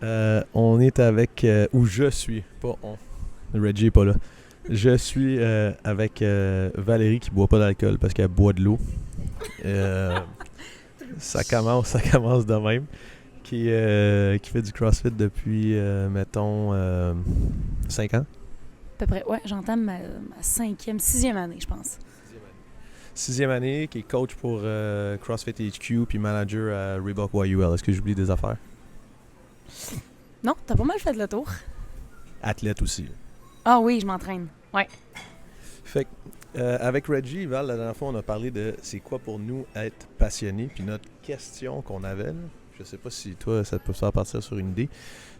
On est avec, ou je suis, pas on. Reggie est pas là. Je suis avec Valérie qui boit pas d'alcool parce qu'elle boit de l'eau. Euh, ça commence de même. Qui fait du CrossFit depuis, mettons, 5 ans. À peu près, ouais, j'entame ma cinquième, sixième année, je pense. Sixième année, qui est coach pour CrossFit HQ puis manager à Reebok YUL. Est-ce que j'oublie des affaires? Non, t'as pas mal fait le tour. Athlète aussi. Ah oui, je m'entraîne. Ouais. Fait que, avec Reggie, Val, la dernière fois, on a parlé de c'est quoi pour nous être passionné. Puis notre question qu'on avait, là, je sais pas si toi, ça peut faire partir sur une idée,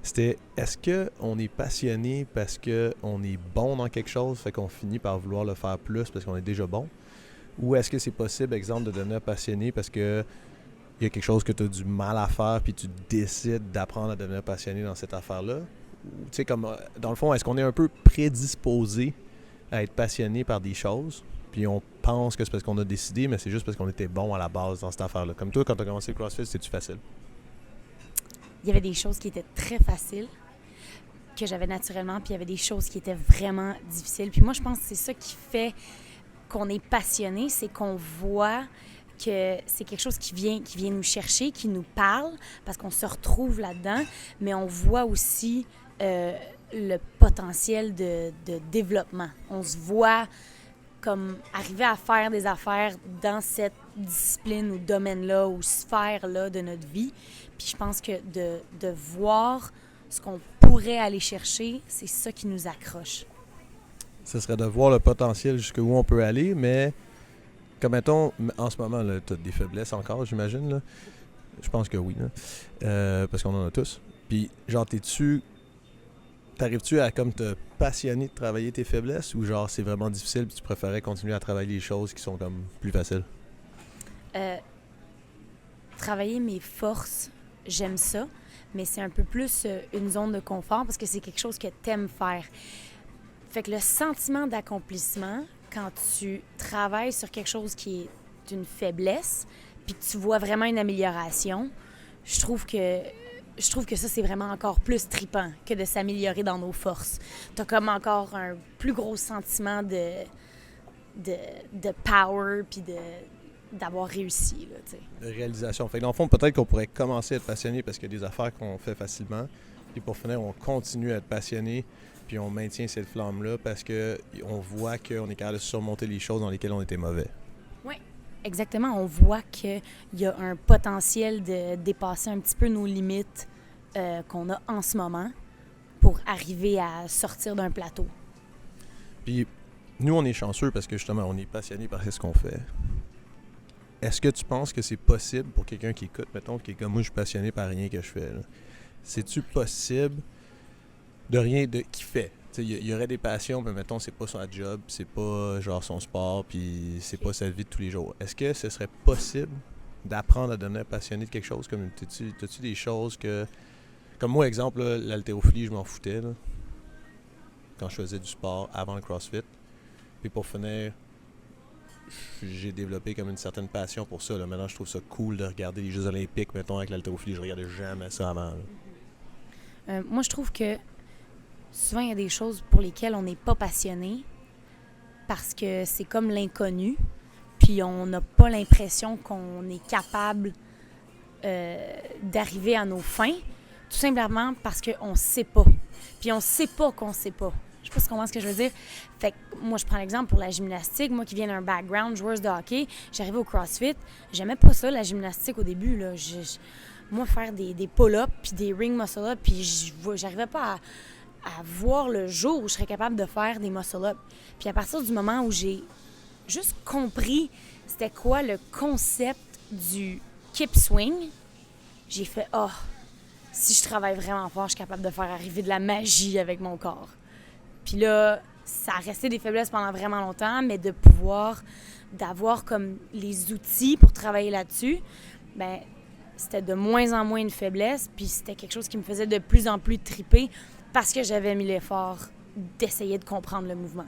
c'était est-ce qu'on est passionné parce qu'on est bon dans quelque chose, fait qu'on finit par vouloir le faire plus parce qu'on est déjà bon? Ou est-ce que c'est possible, exemple, de devenir passionné parce que il y a quelque chose que tu as du mal à faire puis tu décides d'apprendre à devenir passionné dans cette affaire-là? Ou, tu sais, comme, dans le fond, est-ce qu'on est un peu prédisposé à être passionné par des choses, puis on pense que c'est parce qu'on a décidé, mais c'est juste parce qu'on était bon à la base dans cette affaire-là. Comme toi, quand tu as commencé le CrossFit, c'était-tu facile? Il y avait des choses qui étaient très faciles, que j'avais naturellement, puis il y avait des choses qui étaient vraiment difficiles. Puis moi, je pense que c'est ça qui fait qu'on est passionné, c'est qu'on voit que c'est quelque chose qui vient nous chercher, qui nous parle, parce qu'on se retrouve là-dedans, mais on voit aussi le potentiel de développement. On se voit comme arriver à faire des affaires dans cette discipline ou domaine-là ou sphère-là de notre vie. Puis je pense que de voir ce qu'on pourrait aller chercher, c'est ça qui nous accroche. Ce serait de voir le potentiel jusqu'où on peut aller, mais comme mettons, en ce moment, tu as des faiblesses encore, j'imagine. Là. Je pense que oui, là. Parce qu'on en a tous. Puis, genre, t'arrives-tu à comme te passionner de travailler tes faiblesses ou genre c'est vraiment difficile et tu préférais continuer à travailler les choses qui sont comme plus faciles? Euh, Travailler mes forces, j'aime ça, mais c'est un peu plus une zone de confort parce que c'est quelque chose que t'aimes faire. Fait que le sentiment d'accomplissement, quand tu travailles sur quelque chose qui est une faiblesse, puis que tu vois vraiment une amélioration, je trouve que je trouve que ça, c'est vraiment encore plus trippant que de s'améliorer dans nos forces. T'as comme encore un plus gros sentiment de, de power, puis d'avoir réussi, là, tu sais. De réalisation. Fait que dans le fond, peut-être qu'on pourrait commencer à être passionné parce qu'il y a des affaires qu'on fait facilement. Puis pour finir, on continue à être passionné, puis on maintient cette flamme-là parce qu'on voit qu'on est capable de surmonter les choses dans lesquelles on était mauvais. Oui, exactement. On voit qu'il y a un potentiel de dépasser un petit peu nos limites qu'on a en ce moment pour arriver à sortir d'un plateau. Puis nous, on est chanceux parce que justement, on est passionné par ce qu'on fait. Est-ce que tu penses que c'est possible pour quelqu'un qui écoute, mettons, qui est comme moi, je suis passionné par rien que je fais, là. C'est-tu possible de rien qu'il fait? Il y aurait des passions, mais mettons, c'est pas son job, c'est pas genre son sport, puis c'est pas sa vie de tous les jours. Est-ce que ce serait possible d'apprendre à devenir passionné de quelque chose? Comme, t'as-tu des choses que... Comme moi, exemple, là, l'haltérophilie, je m'en foutais, là, quand je faisais du sport avant le CrossFit. Puis pour finir, j'ai développé comme une certaine passion pour ça. Là. Maintenant, je trouve ça cool de regarder les Jeux olympiques, mettons, avec l'haltérophilie. Je regardais jamais ça avant. Moi, je trouve que souvent, il y a des choses pour lesquelles on n'est pas passionné parce que c'est comme l'inconnu, puis on n'a pas l'impression qu'on est capable d'arriver à nos fins, tout simplement parce qu'on ne sait pas. Puis on ne sait pas qu'on ne sait pas. Je sais pas si tu comprends ce que je veux dire. Fait que moi, je prends l'exemple pour la gymnastique. Moi qui viens d'un background joueuse de hockey, j'arrivais au CrossFit. J'aimais pas ça, la gymnastique, au début. Là. Moi, faire des pull-ups puis des ring muscle-ups, puis j'arrivais pas à voir le jour où je serais capable de faire des muscle-ups. Puis à partir du moment où j'ai juste compris c'était quoi le concept du kip swing, j'ai fait « Ah, oh, si je travaille vraiment fort, je suis capable de faire arriver de la magie avec mon corps. » Puis là, ça a resté des faiblesses pendant vraiment longtemps, mais d'avoir comme les outils pour travailler là-dessus, ben c'était de moins en moins une faiblesse, puis c'était quelque chose qui me faisait de plus en plus triper parce que j'avais mis l'effort d'essayer de comprendre le mouvement.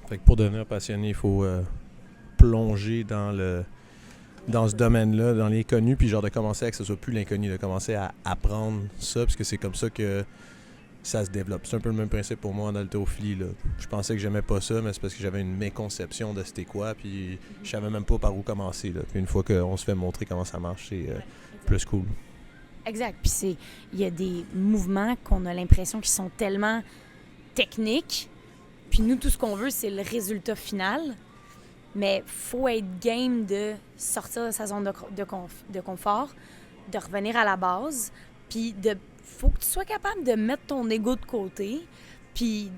Fait que pour devenir passionné, il faut plonger dans dans ce domaine-là, dans l'inconnu, puis genre de commencer à que ce soit plus l'inconnu, de commencer à apprendre ça, parce que c'est comme ça que ça se développe. C'est un peu le même principe pour moi en haltérophilie, là. Je pensais que j'aimais pas ça, mais c'est parce que j'avais une méconception de c'était quoi, puis je savais même pas par où commencer, là. Puis une fois qu'on se fait montrer comment ça marche, c'est plus cool. Exact. Puis il y a des mouvements qu'on a l'impression qu'ils sont tellement techniques, puis nous, tout ce qu'on veut, c'est le résultat final. Mais faut être game de sortir de sa zone de confort, de revenir à la base, puis faut que tu sois capable de mettre ton ego de côté, puis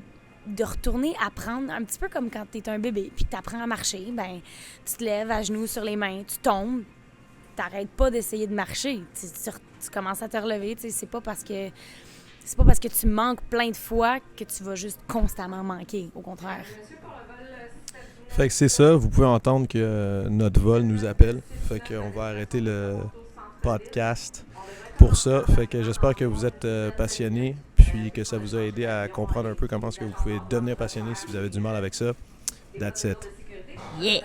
de retourner apprendre, un petit peu comme quand tu es un bébé, puis tu apprends à marcher, ben tu te lèves à genoux sur les mains, tu tombes, t'arrêtes pas d'essayer de marcher, tu commences à te relever, c'est pas parce que tu manques plein de fois que tu vas juste constamment manquer, au contraire. Fait que c'est ça, vous pouvez entendre que notre vol nous appelle. Fait qu'on va arrêter le podcast pour ça. Fait que j'espère que vous êtes passionnés, puis que ça vous a aidé à comprendre un peu comment est-ce que vous pouvez devenir passionné si vous avez du mal avec ça. That's it. Yeah!